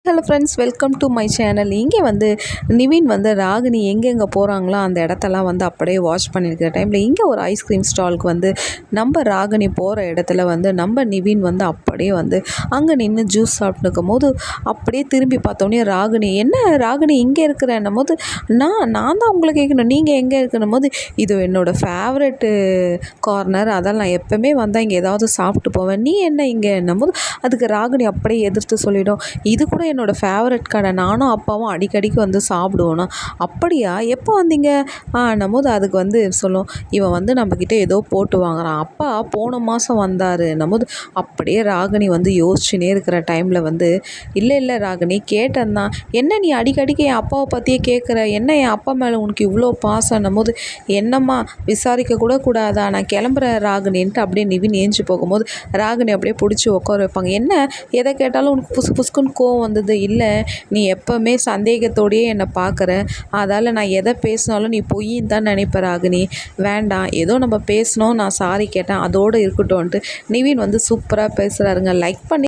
Hello friends, welcome to my channel. இங்கே வந்து நிவின் வந்து ராகினி எங்கெங்கே போகிறாங்களோ அந்த இடத்தெல்லாம் வந்து அப்படியே வாட்ச் பண்ணியிருக்கிற டைமில் இங்கே ஒரு ஐஸ்கிரீம் ஸ்டாலுக்கு வந்து நம்ம ராகினி போகிற இடத்துல வந்து நம்ம நிவின் வந்து அப்படியே வந்து அங்கே நின்று ஜூஸ் சாப்பிட்டுக்கும் போது அப்படியே திரும்பி பார்த்தோன்னே ராகினி, என்ன ராகினி இங்கே இருக்கிறன்னும் போது, நான் தான் உங்களை கேட்கணும், நீங்கள் எங்கே இருக்கணும் போது, இது என்னோடய ஃபேவரெட்டு கார்னர், அதால் நான் எப்போவுமே வந்தால் இங்கே ஏதாவது சாப்பிட்டு போவேன், நீ என்ன இங்கே என்னும் போது அதுக்கு ராகினி அப்படியே எதிர்த்து சொல்லிடும், இது கூட என்னோடய ஃபேவரட் கடை, நானும் அப்பாவும் அடிக்கடிக்கு வந்து சாப்பிடுவோன்னா. அப்படியா, எப்போ வந்தீங்க போது அதுக்கு வந்து சொல்லும், இவன் வந்து நம்மக்கிட்ட ஏதோ போட்டு வாங்குறான், அப்பா போன மாதம் வந்தார் போது அப்படியே ராகினி வந்து யோசிச்சுனே இருக்கிற டைமில் வந்து, இல்லை ராகினி கேட்டேன் தான், என்ன நீ அடிக்கடிக்கு என் அப்பாவை பற்றியே கேட்குற, என்ன என் அப்பா மேலே உனக்கு இவ்வளோ பாசம் போது, என்னம்மா விசாரிக்க கூட கூடாதா, நான் கிளம்புறேன் ராகினின்ட்டு அப்படியே நிவின் ஏஞ்சி போகும்போது ராகினி அப்படியே பிடிச்சி உட்கார வைப்பாங்க. என்ன எதை கேட்டாலும் உனக்கு புசுக்குன்னு கோவம் வந்தது, இல்லை நீ எப்போவுமே சந்தேகத்தோடையே என்னை பார்க்குற, அதால் நான் எதை பேசினாலும் நீ பொய்ன்னு தான் நினைப்ப ராகினி, வேண்டாம் ஏதோ நம்ம பேசினோம், நான் சாரி கேட்டேன், அதோடு இருக்கட்டும்ன்ட்டு நிவின் வந்து சூப்பராக பேசுகிறாருங்க. லைக் பண்ணி